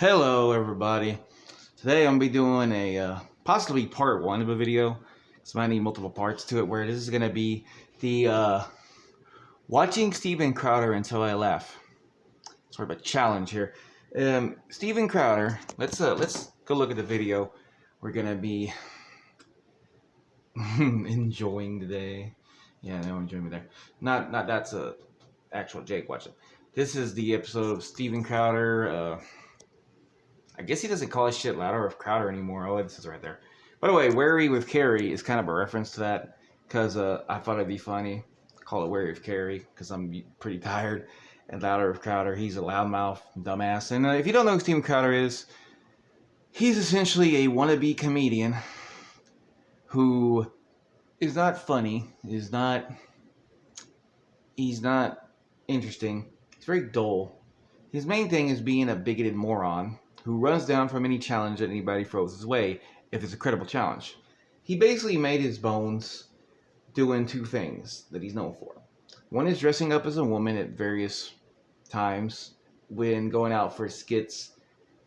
Hello everybody. Today I'm going to be doing a possibly part 1 of a video. So I might need multiple parts to it, where this is going to be the watching Steven Crowder until I laugh. Sort of a challenge here. Steven Crowder, let's go look at the video we're going to be enjoying today. Yeah, no enjoyment there. Not that's a actual Jake, watch it. This is the episode of Steven Crowder. I guess he doesn't call his shit louder of Crowder anymore. Oh, this is right there. By the way, Wary with Cary is kind of a reference to that, because I thought it'd be funny. Call it Wary of Cary, because I'm pretty tired. And Louder of Crowder, he's a loudmouth dumbass. And if you don't know who Steven Crowder is, he's essentially a wannabe comedian who is not funny, he's not interesting, he's very dull. His main thing is being a bigoted moron who runs down from any challenge that anybody throws his way if it's a credible challenge. He basically made his bones doing two things that he's known for. One is dressing up as a woman at various times when going out for skits,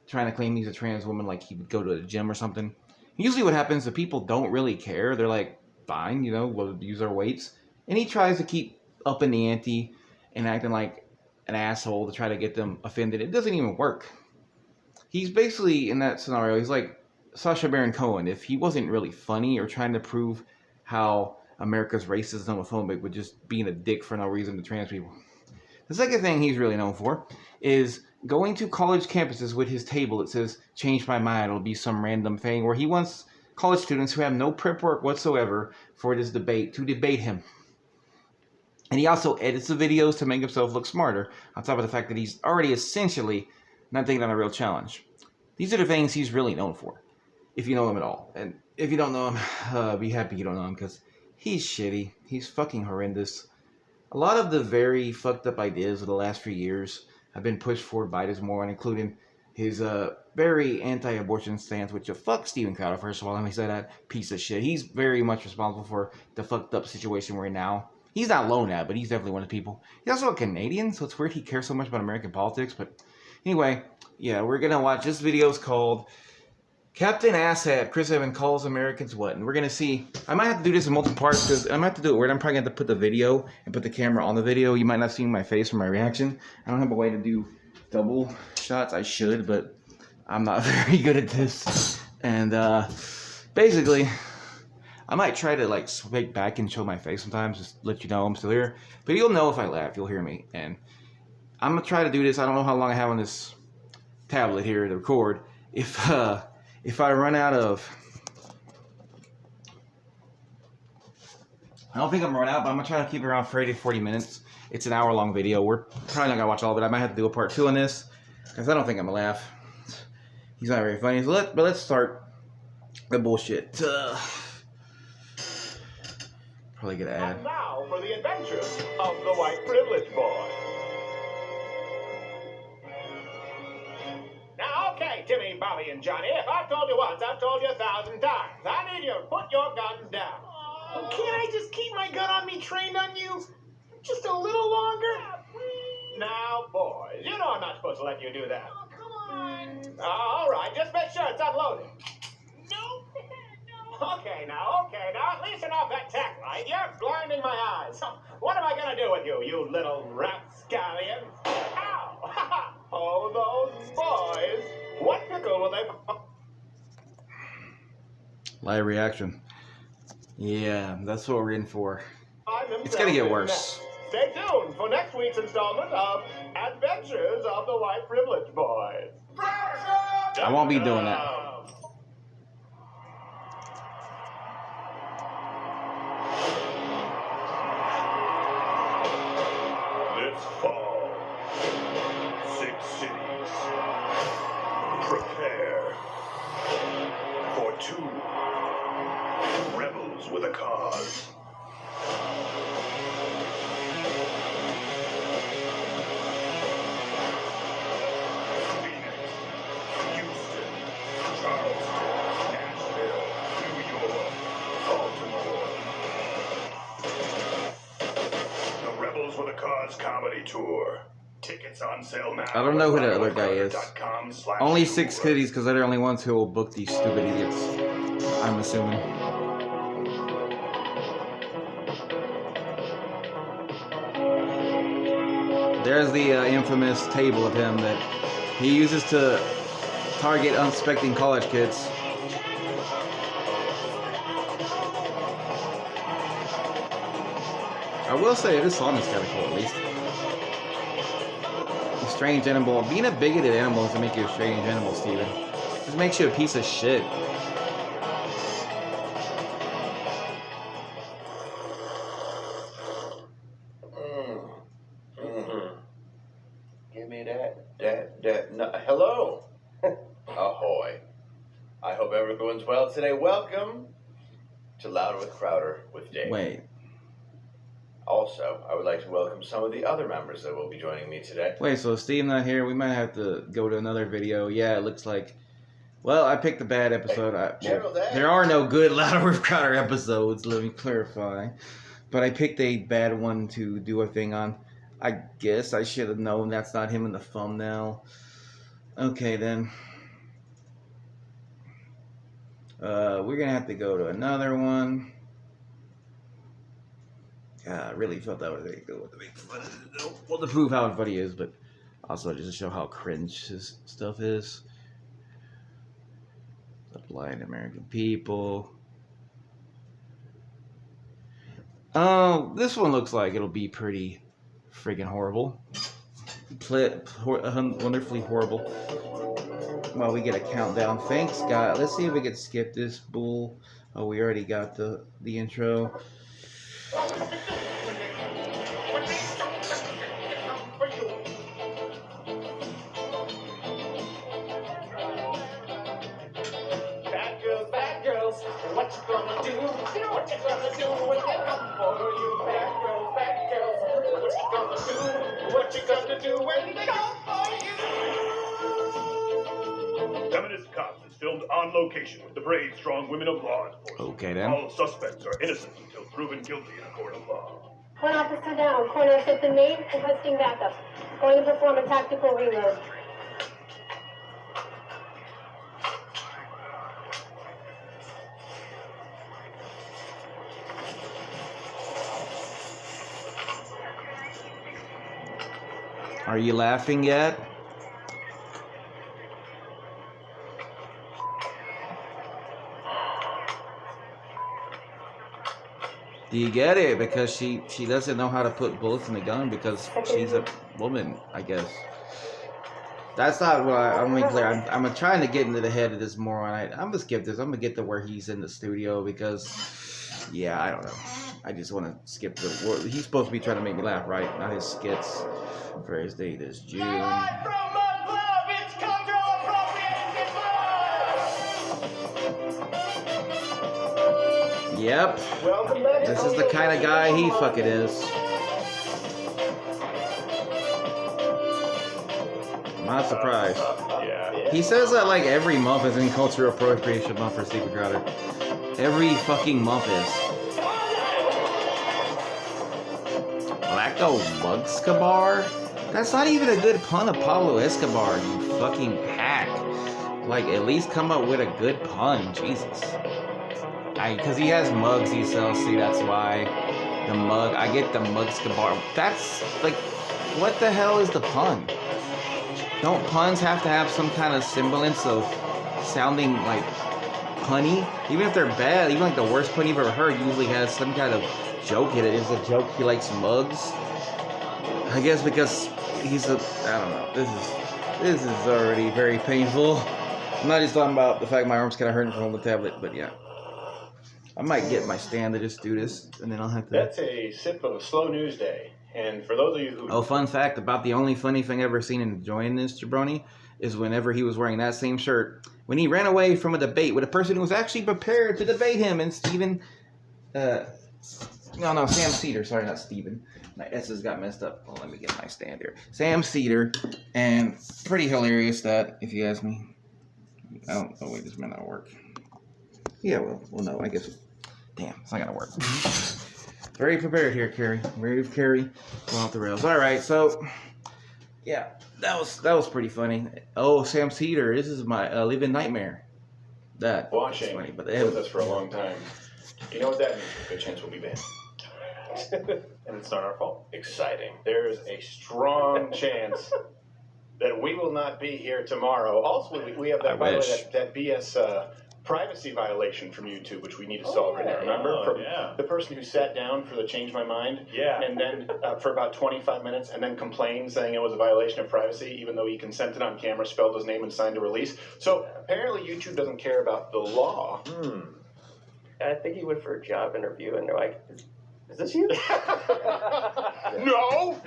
trying to claim he's a trans woman, like he would go to the gym or something. Usually what happens is people don't really care. They're like, fine, we'll use our weights. And he tries to keep upping the ante and acting like an asshole to try to get them offended. It doesn't even work. He's basically, in that scenario, he's like Sacha Baron Cohen. If he wasn't really funny or trying to prove how America's racist and homophobic with just being a dick for no reason to trans people. The second thing he's really known for is going to college campuses with his table that says, change my mind, it'll be some random thing, where he wants college students who have no prep work whatsoever for this debate to debate him. And he also edits the videos to make himself look smarter, on top of the fact that he's already essentially not taking on a real challenge. These are the things he's really known for, if you know him at all. And if you don't know him, be happy you don't know him, because he's shitty. He's fucking horrendous. A lot of the very fucked up ideas of the last few years have been pushed forward by this moron, including his very anti-abortion stance, which fuck Steven Crowder, first of all. Let me say that piece of shit. He's very much responsible for the fucked up situation we're in now. He's not alone at, but he's definitely one of the people. He's also a Canadian, so it's weird he cares so much about American politics. But anyway, yeah, we're gonna watch this video. Is called Captain Asshat. Chris Evans calls Americans what? And we're gonna see. I might have to do this in multiple parts, because I might have to do it weird. I'm probably gonna have to put the video and put the camera on the video. You might not see my face or my reaction. I don't have a way to do double shots. I should, but I'm not very good at this. And basically, I might try to like swipe back and show my face sometimes, just let you know I'm still here. But you'll know if I laugh, you'll hear me. And I'm gonna try to do this. I don't know how long I have on this tablet here to record. If I run out of, I don't think I'm gonna run out, but I'm gonna try to keep it around 30 to 40 minutes. It's an hour-long video. We're probably not gonna watch all of it. I might have to do a part 2 on this, because I don't think I'm gonna laugh. He's not very funny. So let's start the bullshit. Probably get an ad. And now for the adventures of the white privilege boy. Now, okay, Timmy, Bobby, and Johnny, if I've told you once, I've told you 1,000 times. I need you to put your guns down. Well, can't I just keep my gun on me trained on you? Just a little longer? Now, boys, you know I'm not supposed to let you do that. Oh, come on. All right, just make sure it's unloaded. No. Okay, now, at least you're not that tack light. You're blinding my eyes. What am I gonna do with you, you little rapscallion? Ow! Oh, those boys. What pickle will they... Live reaction. Yeah, that's what we're in for. It's gonna get worse. Stay tuned for next week's installment of Adventures of the White Privilege Boys. I won't be doing that. This fall, 6 cities. Prepare for 2 rebels with a cause. Phoenix, Houston, Tickets on sale now. I don't know who the other guy is. runawaycrowder.com/tour. Only 6 kitties because they're the only ones who will book these stupid idiots. I'm assuming. There's the infamous table of him that he uses to target unsuspecting college kids. I will say this song is kind of cool, at least. A strange animal. Being a bigoted animal doesn't make you a strange animal, Steven. It just makes you a piece of shit. Give me that. No, hello. Ahoy. I hope everyone's well today. Welcome to Louder with Crowder with Dave. Wait. Also, I would like to welcome some of the other members that will be joining me today. Wait, so Steve's not here? We might have to go to another video. Yeah, it looks like... Well, I picked a bad episode. There are no good Louder with Crowder episodes, let me clarify. But I picked a bad one to do a thing on. I guess I should have known that's not him in the thumbnail. Okay, then. We're going to have to go to another one. I really felt that was a good one to make fun of it. Well, to prove how funny he is, but also just to show how cringe his stuff is. The blind American people. Oh, this one looks like it'll be pretty friggin' horrible. Wonderfully horrible. Well, we get a countdown. Thanks, God. Let's see if we can skip this bull. Oh, we already got the intro. Bad girls, what you gonna do? What you gonna do when they come for you? Bad girls, what you gonna do? What you gonna do when they come for you? Feminist Cops is filmed on location with the brave, strong women of law enforcement. Okay, then. All suspects are innocent until proven guilty in a court of law. One officer down. Corner has been made. Requesting backup. Going to perform a tactical reload. Are you laughing yet? Do you get it? Because she doesn't know how to put bullets in the gun because she's a woman, I guess. That's not what I'm gonna be clear. I'm trying to get into the head of this moron. I'm gonna skip this. I'm gonna get to where he's in the studio because, yeah, I don't know. I just want to skip the. He's supposed to be trying to make me laugh, right? Not his skits. For his date is June. Live from the club, it's cultural appropriation. Yep. Welcome back. This is the kind of guy he fucking is. I'm not surprised. Yeah. He says that like every month is in cultural appropriation month for Secret Crowder. Every fucking month is. Blacko Mugscabar? That's not even a good pun of Pablo Escobar, you fucking hack. Like, at least come up with a good pun, Jesus. Because he has mugs he sells, see, that's why. The mug, I get the Mugscabar. That's, like, what the hell is the pun? Don't puns have to have some kind of semblance of sounding, like, punny? Even if they're bad, even like the worst pun you've ever heard usually has some kind of joke in it. Is a joke he likes mugs? I guess because he's a, I don't know. This is already very painful. I'm not just talking about the fact my arm's kind of hurting from the tablet, but yeah. I might get my stand to just do this, and then I'll have to. That's a sip of a slow news day. And for those of you who... Oh, fun fact about the only funny thing I've ever seen in enjoying this jabroni is whenever he was wearing that same shirt, when he ran away from a debate with a person who was actually prepared to debate him, and Steven, Sam Cedar, sorry, not Steven. My S's got messed up. Well, let me get my stand here. Sam Cedar, and pretty hilarious that, if you ask me. Oh wait, this might not work. Yeah, well, no, I guess. Damn, it's not gonna work. Very prepared here, Cary. Very Cary. Going off the rails. All right, so Yeah, that was pretty funny. Oh, Sam Cedar, this is my living nightmare. That was Watching funny, but with us for a long time. You know what that means? Good chance we'll be banned. And it's not our fault. Exciting. There's a strong chance that we will not be here tomorrow. Also, we have I that, by the way, wish. that BS privacy violation from YouTube, which we need to solve right now. Remember? From the person who sat down for the Change My Mind, and then for about 25 minutes, and then complained, saying it was a violation of privacy, even though he consented on camera, spelled his name, and signed a release. So apparently YouTube doesn't care about the law. I think he went for a job interview, and they're like, "Is this you?" No.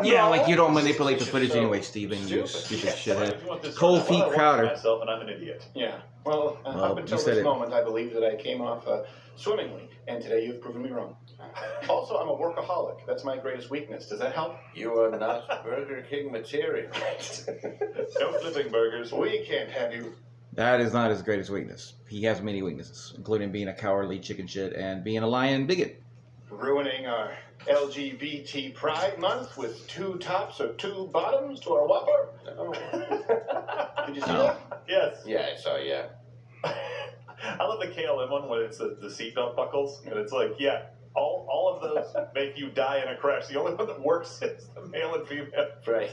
yeah, like you don't manipulate the footage anyway, Steven. You stupid shithead. Cold Feet Crowder. Myself, and I'm an idiot. Yeah. Well, up until this moment, I believed that I came off swimmingly, and today you've proven me wrong. Also, I'm a workaholic. That's my greatest weakness. Does that help? You are not Burger King material. No flipping burgers. We can't have you. That is not his greatest weakness. He has many weaknesses, including being a cowardly chicken shit and being a lion bigot. Ruining our LGBT Pride Month with 2 tops or 2 bottoms to our Whopper. Did you see that? Yes. Yeah, I saw, yeah. I love the KLM one when it's the seatbelt buckles, and it's like, all of those make you die in a crash. The only one that works is the male and female. Right.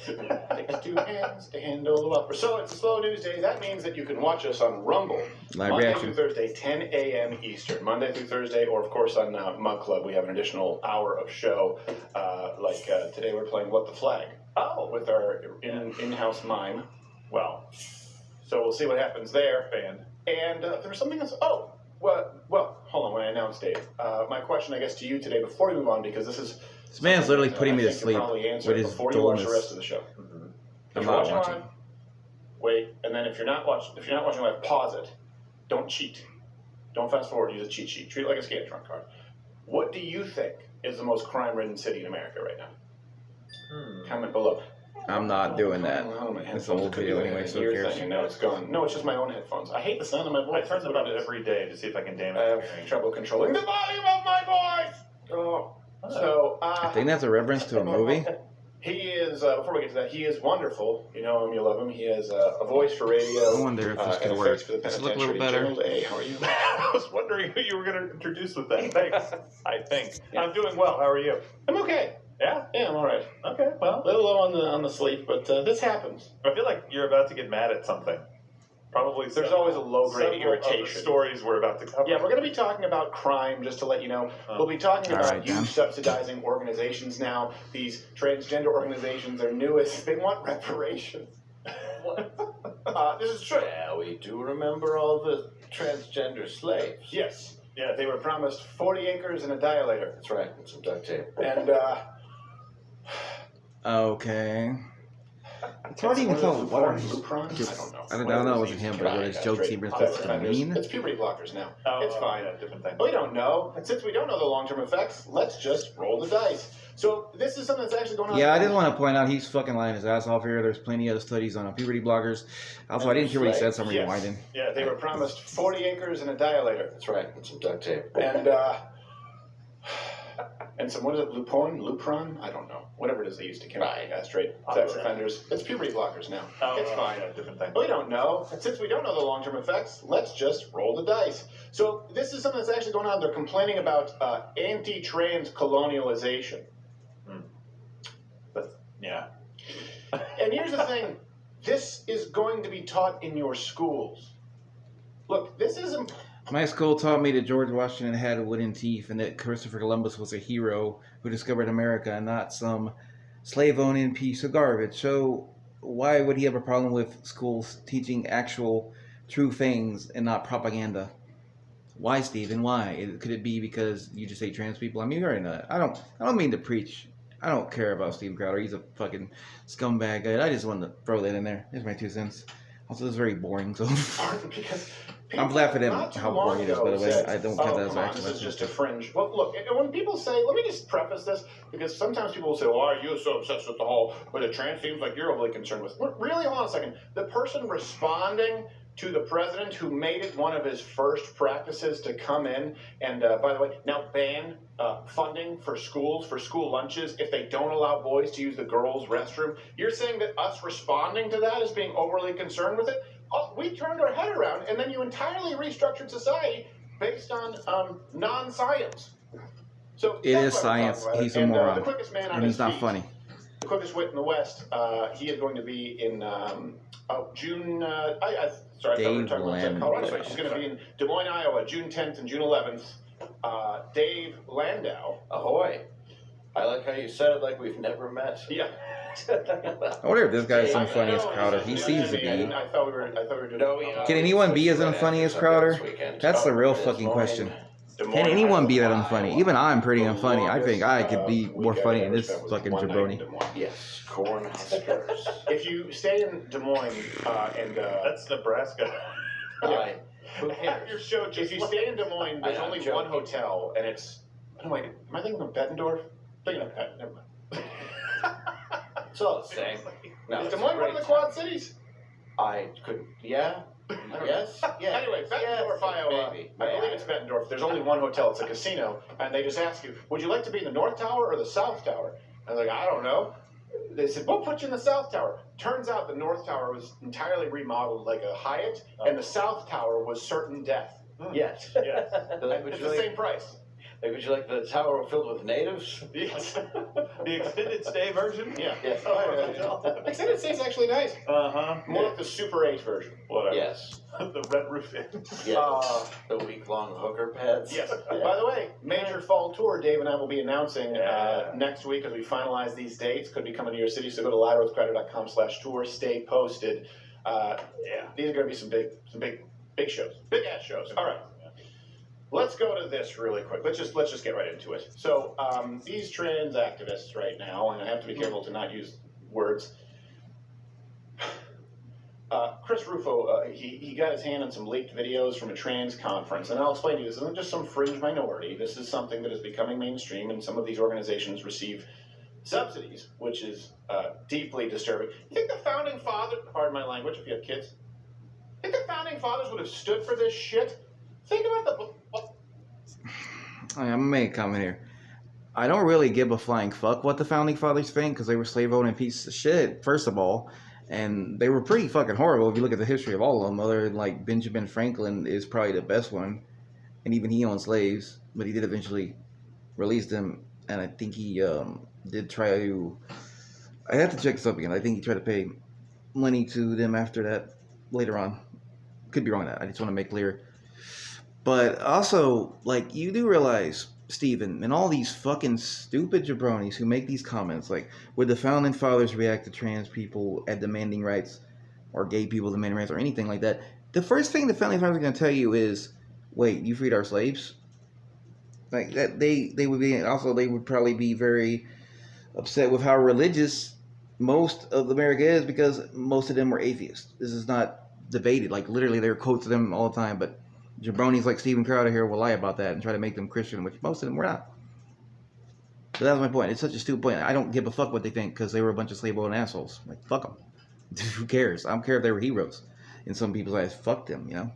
Takes 2 hands to handle the Whopper. So it's a slow news day. That means that you can watch us on Rumble. Live Monday reaction. through Thursday, 10 a.m. Eastern. Monday through Thursday, or of course on Mug Club, we have an additional hour of show. Today we're playing What the Flag. Oh, with our in-house mime. Well, So we'll see what happens there. band. And there's something else. Oh, well, hold on. When I announce Dave, my question, I guess, to you today before we move on, because this is This man's literally something putting I me to think you'll sleep probably answer with his before you watch the dullness. rest of the show. I'm If you're not watching watching. live, wait, and then if you're not watching live, pause it. Don't cheat. Don't fast forward. Use a cheat sheet. Treat it like a Scantron card. What do you think is the most crime-ridden city in America right now? Comment below. I'm not doing that. Oh, my It's headphones an old could be video like anyway, an so who ear cares? thing, and now it's gone. No, it's just my own headphones. I hate the sound of my I voice. turn That's them what on it is. every day to see if I can damage I my have hearing. trouble controlling the volume of my voice. Oh, so I think that's a reference to a movie. he is. Before we get to that, he is wonderful. You know him, you love him. He has a voice for radio. I wonder if this and could work. effects for the Does it look a little penitentiary. better? Gerald A., how are you? I was wondering who you were going to introduce with that. Thanks. I think. I'm doing well. How are you? I'm okay. Yeah? Yeah, I'm all right. Okay, well. A little low on the sleep, but this happens. I feel like you're about to get mad at something. Probably. There's always a low-grade several of the irritation. stories we're about to cover. Yeah, we're going to be talking about crime, just to let you know. We'll be talking All about right, you Dan. subsidizing organizations now. These transgender organizations are newest. They want reparations. This is true. Yeah, we do remember all the transgender slaves. Yes. Yeah, they were promised 40 acres and a dilator. That's right, and some duct tape. And, Okay. It's hard to even tell what are these. Lupron? I don't know. I don't know. It wasn't him, but his jokes seem to mean. It's puberty blockers now. Oh, It's fine. Yeah, different thing. We don't know. And since we don't know the long-term effects, let's just roll the dice. So this is something that's actually going on. Yeah, I did want to point out he's fucking lying his ass off here. There's plenty of studies on puberty blockers. Also, I didn't hear what he said, so I'm Yes. rewinding. Yeah, they were promised 40 acres and a dilator. That's right, and some duct tape. And some, what is it, Lupron? I don't know. Whatever it is they used to chemically castrate sex offenders. It's puberty blockers now. It's fine. Yeah, different thing. We don't know. And since we don't know the long-term effects, let's just roll the dice. So this is something that's actually going on. They're complaining about anti-trans colonialization. Yeah. And here's the thing. This is going to be taught in your schools. Look, this isn't... My school taught me that George Washington had wooden teeth and that Christopher Columbus was a hero who discovered America and not some slave-owning piece of garbage. So why would he have a problem with schools teaching actual true things and not propaganda? Why, Stephen? Why? Could it be because you just hate trans people? I mean, you already know that. I don't mean to preach. I don't care about Steve Crowder. He's a fucking scumbag guy. I just wanted to throw that in there. There's my 2 cents. Also, it's very boring. So I'm glad for them Not too how long boring it is, ago by the way. said, I don't oh, count that as come on, actual this is just a lesson. fringe. Well, look, and when people say, let me just preface this, because sometimes people will say, why are you so obsessed with the trans seems like you're overly concerned with. Really, hold on a second. The person responding to the president who made it one of his first practices to come in and, by the way, now ban funding for schools, for school lunches, if they don't allow boys to use the girls' restroom. You're saying that us responding to that is being overly concerned with it? Oh, we turned our head around, and then you entirely restructured society based on non-science. So It that's is why we're science. talking about He's it. a And moron. the quickest man on And his he's not feet, funny. the quickest wit in the West. He is going to be in June. Sorry, I thought we were talking about Colorado. Sorry, he's going to be in Des Moines, Iowa, June 10th and June 11th. Dave Landau. Ahoy. I like how you said it like we've never met. Yeah. I wonder if this guy's as funny as Crowder. He seems to be. I thought we were doing. No, Can anyone be as unfunny as Crowder? That's the real fucking question. Can anyone be that unfunny? Even I'm pretty unfunny. I think I could be more funny than this fucking jabroni. Yes, Cornhuskers. If you stay in Des Moines and That's Nebraska. I, who Your cares? show, if you stay in Des Moines, there's I know, only I'm joking. one hotel, and it's. Oh wait, am I thinking of Bettendorf? Thinking of never mind. It's all the same. No, Is it's Des Moines one of the great. Quad Cities? I could, yeah. Yes, yeah. Anyway, Bettendorf, yes, Iowa. maybe. I believe it's Bettendorf. There's only one hotel. It's a casino, and they just ask you, "Would you like to be in the North Tower or the South Tower?" And they're like, "I don't know." They said, "We'll put you in the South Tower." Turns out the North Tower was entirely remodeled like a Hyatt, and the South Tower was certain death. Yes. Yes. Like, It's the same price. would you like the tower filled with natives? Yes. The extended stay version? Yeah. Yes. Extended stay is actually nice. Uh-huh. More like the Super 8 version. Whatever. Yes. The Red Roof Inn. Yes. The week-long hooker pads. Yes. By the way, major fall tour Dave and I will be announcing next week as we finalize these dates. Could be coming to your city, so go to louderwithcrowder.com/tour. Stay posted. These are going to be some big shows, big ass shows. All right. Let's go to this really quick. Let's just get right into it. So these trans activists right now, and I have to be careful to not use words. Chris Rufo, he got his hand on some leaked videos from a trans conference, and I'll explain to you, this isn't just some fringe minority. This is something that is becoming mainstream, and some of these organizations receive subsidies, which is deeply disturbing. You think the founding fathers, pardon my language if you have kids, think the founding fathers would have stood for this shit? Think about the... I'm gonna make a comment here. I don't really give a flying fuck what the founding fathers think, because they were slave owning pieces of shit, first of all, and they were pretty fucking horrible if you look at the history of all of them. Other than like Benjamin Franklin is probably the best one, and even he owned slaves, but he did eventually release them, and I think he did try to. I have to check this up again. I think he tried to pay money to them after that later on. Could be wrong on that. I just want to make clear. But also, like, you do realize, Steven, and all these fucking stupid jabronis who make these comments, like, would the founding fathers react to trans people at demanding rights, or gay people demanding rights, or anything like that? The first thing the founding fathers are going to tell you is, wait, you freed our slaves? Like, that they would be, also, they would probably be very upset with how religious most of America is, because most of them were atheists. This is not debated. Like, literally, there are quotes of them all the time, but jabronis like Steven Crowder here will lie about that and try to make them Christian, which most of them were not. So that's my point. It's such a stupid point. I don't give a fuck what they think, because they were a bunch of slave-owning assholes. Like, fuck them. Who cares? I don't care if they were heroes. In some people's eyes, fuck them, you know?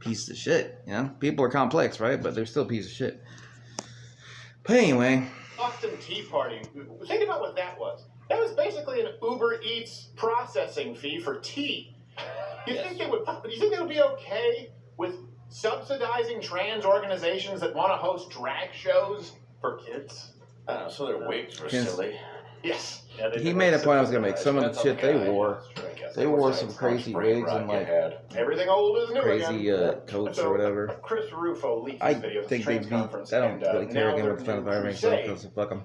Pieces of shit, you know? People are complex, right? But they're still pieces of shit. But anyway. Boston Tea Party. Think about what that was. That was basically an Uber Eats processing fee for tea. You think they would be okay with subsidizing trans organizations that want to host drag shows For kids? I don't know, so their wigs were Yes. silly. Yes. Yeah, He made a point I was going to make. Some of the Depends on shit they guy. wore. Guess They wore some crazy wigs and, like, Everything old is new crazy again. coats So, or whatever. Chris Rufo leaked I his video think at they the beat. trans conference. I don't and, really care now again their what the founding new fathers crusade make, because fuck them.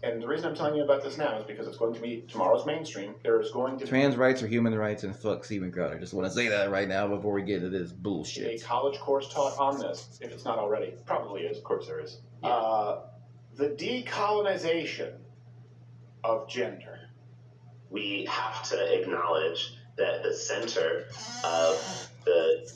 and the reason I'm telling you about this now is because it's going to be tomorrow's mainstream. There is going to Trans rights are human rights, and fuck Steven Crowder. Just want to say that right now before we get into this be a bullshit. college course taught on this, if it's not already. Probably is. Of course there is. The decolonization of gender. We have to acknowledge that the center of the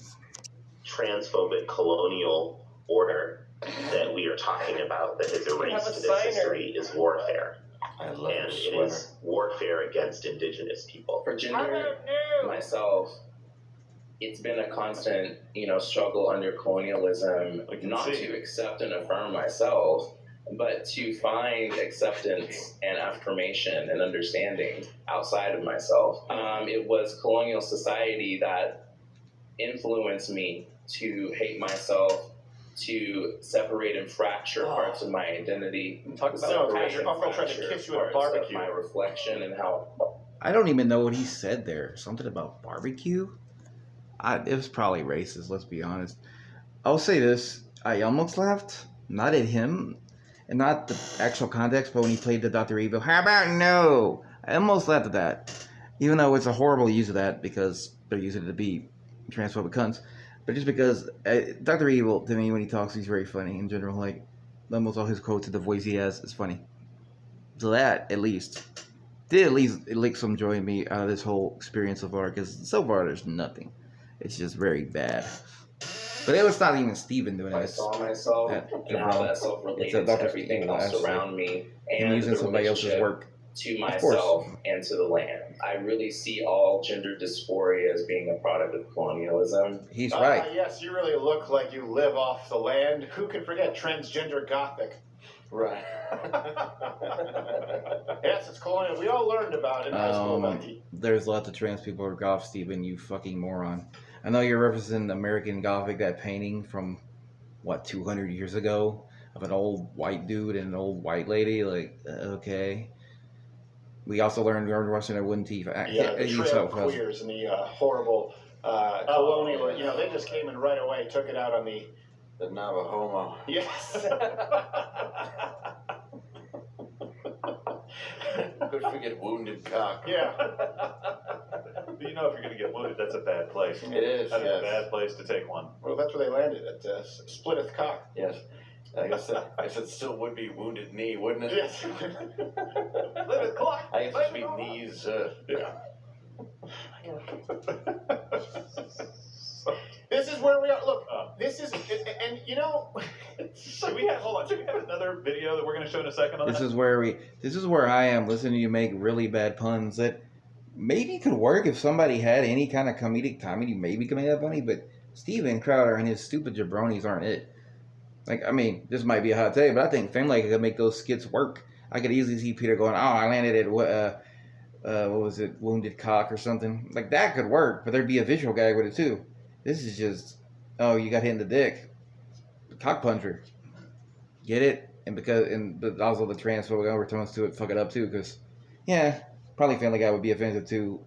transphobic colonial order that we are talking about that has erased this history is warfare. I love And your it sweater. is warfare against indigenous people. For gender, myself, it's been a constant, struggle under colonialism, not to accept and affirm myself, but to find acceptance and affirmation and understanding outside of myself. It was colonial society that influenced me to hate myself, to separate and fracture parts of my identity. Talk about how your uncle tried to kiss you at a barbecue. My reflection and how. I don't even know what he said there. Something about barbecue? It was probably racist, let's be honest. I'll say this. I almost laughed. Not at him. And not the actual context, but when he played the Dr. Evil. How about no? I almost laughed at that. Even though it's a horrible use of that because they're using it to be transphobic cunts. But just because Dr. Evil, to me, when he talks, he's very funny in general. Like, almost all his quotes and the voice he has is funny. So that, at least, did at least lick some joy in me out of this whole experience so far. Because so far, there's nothing. It's just very bad. But it was not even Steven doing it. I saw myself and how that self-related to everything else around me and using the somebody else's relationship work to myself and to the land. I really see all gender dysphoria as being a product of colonialism. He's right. Yes, you really look like you live off the land. Who can forget transgender gothic? Right. Yes, it's colonial. We all learned about it in high school, Becky. There's lots of trans people who are goth, Steven, you fucking moron. I know you're referencing American Gothic, that painting from, 200 years ago of an old white dude and an old white lady. Like, okay. We also learned watching their wooden teeth. Yeah, the trail queers and the horrible colonial, they just came in right away, took it out on the Navajo. Yes. Could forget wounded cock. Yeah. If you're going to get wounded, that's a bad place. It is. That's yes. a bad place to take one. Well, that's where they landed at Splitteth Cock. Yes. I guess it still would be wounded knee, wouldn't it? Yes. I guess it should be knees. Yeah. This is where we are. Look, this is, and Should we have another video that we're going to show in a second on This that? is where I am listening to you make really bad puns that maybe could work if somebody had any kind of comedic timing. Maybe could make that funny, but Steven Crowder and his stupid jabronis aren't it. Like, I mean, this might be a hot take, but I think Family could make those skits work. I could easily see Peter going, "Oh, I landed at what was it, Wounded Cock or something." Like that could work, but there'd be a visual gag with it too. This is just, oh, you got hit in the dick, cock puncher. Get it? But also the transphobic overtones to it fuck it up too, because probably Family Guy would be offensive too,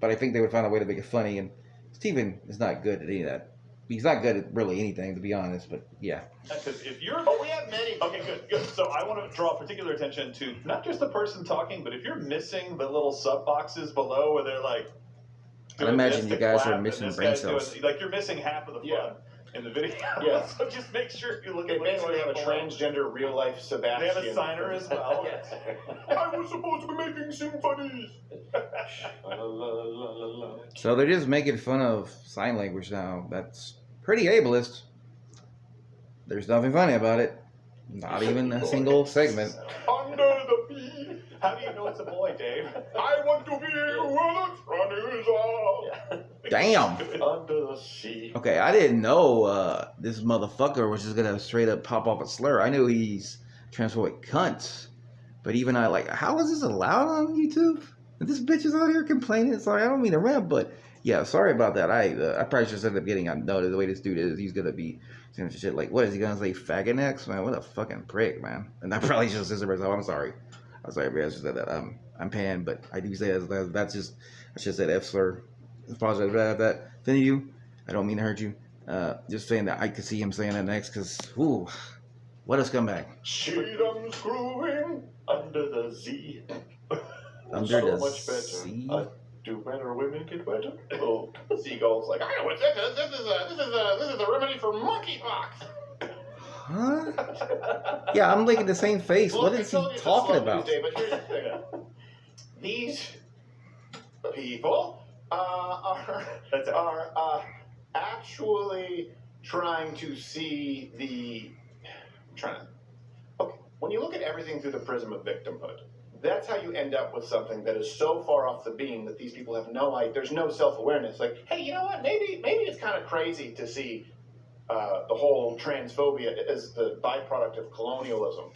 but I think they would find a way to make it funny. And Steven is not good at any of that. He's not good at really anything, to be honest, but yeah. Because if you're... Oh, we have many. Okay, good. So I want to draw particular attention to not just the person talking, but if you're missing the little sub boxes below where they're like... I imagine you guys are missing brain cells. You're missing half of the fun in the video. Yeah. So just make sure you look They at basically have a transgender real life Sebastian. They have a signer as well. I was supposed to be making symphonies. So they're just making fun of sign language now. That's pretty ableist. There's nothing funny about it. Not even a single segment. Under the bee. How do you know it's a boy, Dave? I want to be where the sun is up. Damn. Under the sea. Okay, I didn't know this motherfucker was just gonna straight up pop off a slur. I knew he's transphobic cunts. But even how is this allowed on YouTube? And this bitch is out here complaining. Sorry, I don't mean to rant, but yeah, sorry about that. I probably should end up getting on notice the way this dude is. He's gonna be saying shit like, what is he gonna say, faggot next? Man, what a fucking prick, man. And I probably just said myself, I'm sorry. I'm sorry, I just said that. I'm paying, but I do say that's just, I should have said F slur. Apologize about that. If any of you, I don't mean to hurt you. Just saying that I could see him saying that next, because, ooh, what a scumbag. Sheedom screwing under the Z. Under So the much better. sea? Do better women get wetter? Oh, seagull's like, I know what this is. This is a remedy for monkeypox. Huh? Yeah, I'm making the same face. Look, What is he I told you it's a talking slow about? news day, but here's the thing. These people are actually trying to see the... Okay, when you look at everything through the prism of victimhood, that's how you end up with something that is so far off the beam that these people have no idea. There's no self-awareness. Like, hey, you know what? Maybe it's kind of crazy to see the whole transphobia as the byproduct of colonialism.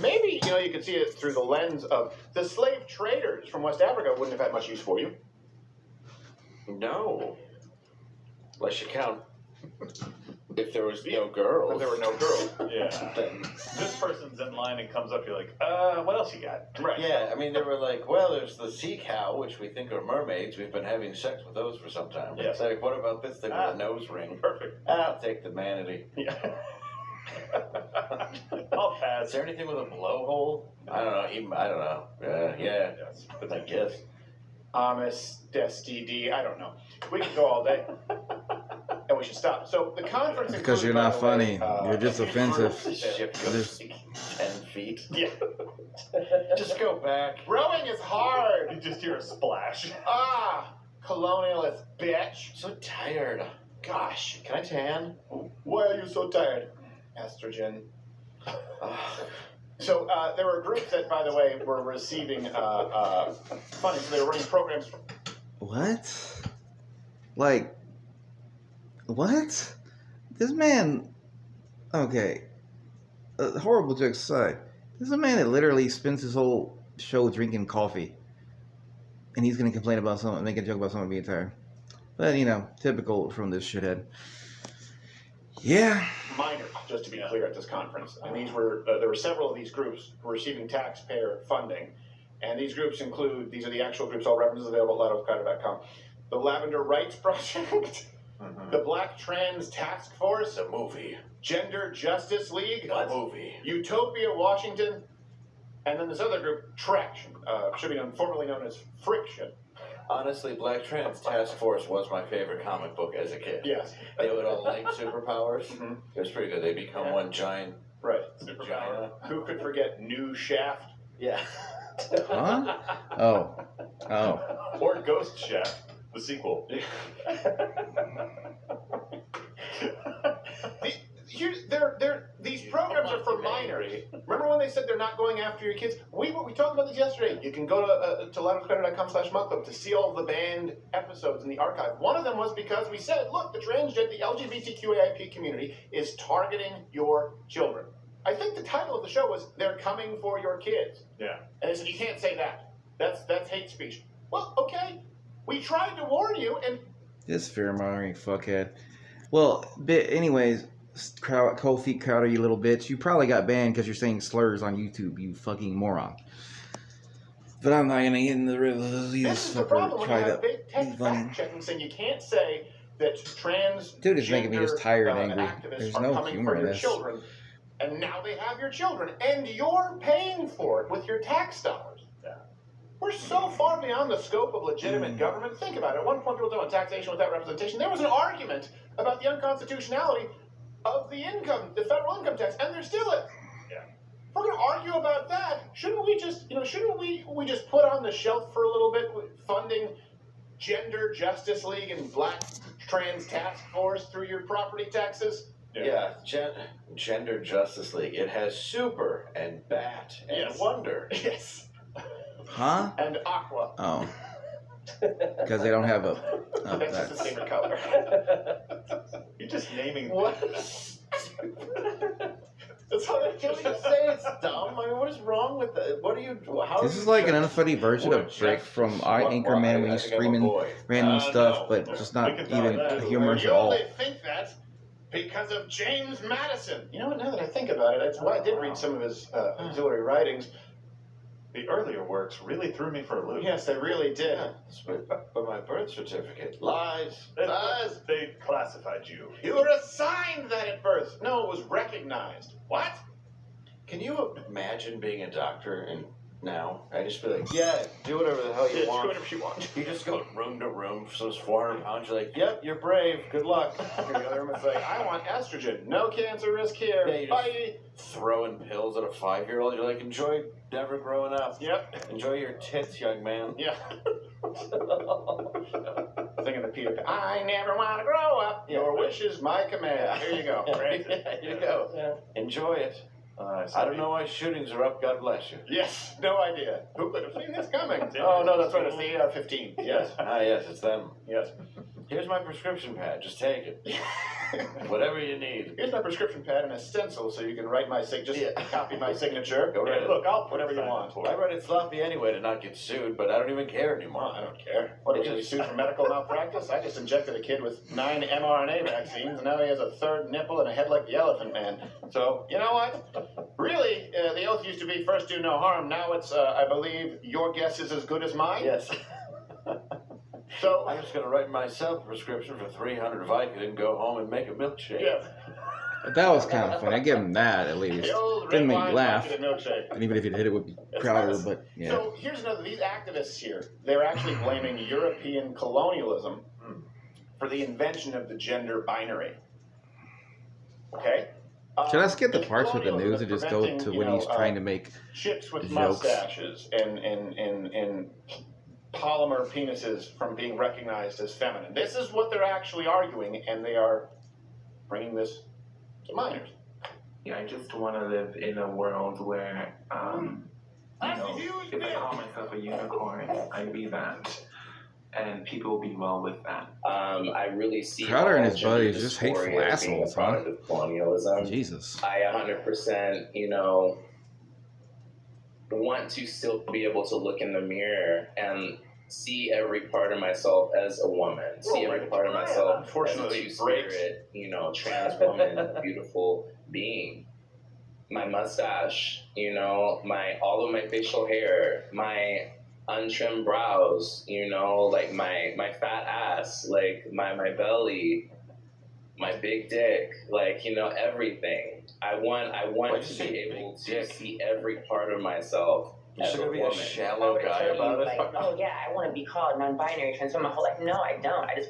Maybe, you could see it through the lens of the slave traders from West Africa wouldn't have had much use for you. No. Unless you count if there was no girls. But there were no girls. Yeah. This person's in line and comes up, you're like, what else you got? Right. Yeah, I mean, they were like, well, there's the sea cow, which we think are mermaids. We've been having sex with those for some time. Yeah. It's like, what about this thing with a nose ring? Perfect. I'll take the manatee. Yeah. I'll pass. Is there anything with a blowhole? I don't know. I don't know. Yeah. Yes. But I guess. STD, I don't know. We could go all day. And we should stop. So the conference... Because you're not funny. You're just offensive. Ship goes 10 feet. Yeah. Just go back. Rowing is hard. You just hear a splash. Colonialist bitch. So tired. Gosh, can I tan? Why are you so tired? Estrogen. So there were groups that, by the way, were receiving funding. So they were running programs. What? Like, what? This man. Okay. Horrible jokes aside, this is a man that literally spends his whole show drinking coffee, and he's gonna complain about someone, make a joke about someone being tired. But typical from this shithead. Yeah. Minors, just to be clear, at this conference, and these were there were several of these groups receiving taxpayer funding, and these groups include, these are the actual groups, all references available at loudwithcrowder.com. The Lavender Rights Project, the Black Trans Task Force, A movie. Gender Justice League, A movie. Utopia Washington, and then this other group, Traction, should be formerly known as Friction. Honestly, Black Trans Task Force was my favorite comic book as a kid. Yes. They would all link superpowers. Mhm. It was pretty good. They become one giant Right. vagina. Who could forget New Shaft? Yeah. Huh? Oh. Or Ghost Shaft, the sequel. These programs are for minors. Remember when they said they're not going after your kids? We talked about this yesterday. You can go to loudwithcrowder.com/mucklub to see all the banned episodes in the archive. One of them was because we said, look, the LGBTQAIP community is targeting your children. I think the title of the show was "They're Coming for Your Kids." Yeah. And they said, you can't say that. That's hate speech. Well, okay. We tried to warn you, and... This fear-mongering fuckhead. Well, anyways, cold feet Crowder, you little bitch. You probably got banned because you're saying slurs on YouTube, you fucking moron. But I'm not going to get in the river. This is the problem when you have big tech fact-checking saying you can't say that trans Dude, it's making me just tired and angry. activists There's are no coming humor for in your this. children, and now they have your children, and you're paying for it with your tax dollars. Yeah. We're so far beyond the scope of legitimate government. Think about it. At one point, people talking about taxation without representation. There was an argument about the unconstitutionality of the federal income tax, and there still is. Yeah. If we're going to argue about that, shouldn't we just put on the shelf for a little bit funding Gender Justice League and Black Trans Task Force through your property taxes? Yeah, Gender Justice League. It has super and bat and Yes. wonder. Yes. Huh? And aqua. Oh. Because they don't have a... Oh, That's just his favorite color. You're just naming What? That's how they Can we just say it's dumb? I mean, what is wrong with that? What are you? How This are is you like an judging- unfunny version of Drake from Anchorman when he's screaming random stuff, but just not We can tell even that. humorous You at all. only think that because of James Madison. You know what? Now that I think about it, I did read some of his auxiliary writings. The earlier works really threw me for a loop. Yes, they really did. But my birth certificate lies. They classified you. You were assigned that at birth. No, it was recognized. What? Can you imagine being a doctor and now I just be like, yeah, do whatever the hell you Yeah, do want. whatever you want. You just go room to room, so it's 400 pounds. You're like, yep, you're brave. Good luck. And the other one's like, I want estrogen. No cancer risk here. Yeah, you just Bye. throwing pills at a 5-year-old. You're like, enjoy never growing up. Yep. Enjoy your tits, young man. Yeah. Thing in the Peter Pan. I never want to grow up. Your wish is my command. Here you go. Here you go. Yeah. Enjoy it. I don't know why shootings are up. God bless you. Yes, no idea. Who could have seen this coming? Oh, no, that's right. It's the AR-15. Yes. Yes, it's them. Yes. Here's my prescription pad. Just take it. Whatever you need. Here's my prescription pad and a stencil so you can write my copy my signature. Go right Look, I'll put whatever you want. I write it sloppy anyway to not get sued, but I don't even care anymore. I don't care. What, did we sue for medical malpractice? I just injected a kid with 9 mRNA vaccines, and now he has a third nipple and a head like the Elephant Man. So, you know what? Really, the oath used to be first do no harm. Now it's, I believe, your guess is as good as mine. Yes. So I'm just going to write myself a prescription for 300 Vicodin, go home and make a milkshake. Yeah. But that was kind of funny. I give him that at least. The old Didn't red make me wine laugh. bucket and milkshake. And even if he'd hit it, would be prouder. But yeah. So here's another. These activists here, they're actually blaming European colonialism for the invention of the gender binary. Okay. Should I skip the it's parts with the colonialism news and just go preventing, to you when know, he's trying to make chicks with jokes? mustaches and polymer penises from being recognized as feminine? This is what they're actually arguing, and they are bringing this to minors. Yeah, I just want to live in a world where, if I call myself a unicorn, I'd be that. And people will be well with that. I really see Crowder and all his gender buddies just hateful dysphoria as being a assholes, huh? product of colonialism. Jesus. I 100%, want to still be able to look in the mirror and see every part of myself as a woman, see every part of myself as a two-spirit, trans woman, beautiful being. My mustache, all of my facial hair, my untrimmed brows, like my fat ass, like my belly, my big dick, everything. I want to be able to see every part of myself You're as still a gonna be woman. a shallow guy about it? Like, oh yeah, I want to be called non-binary, trans my whole life. No, I don't. I just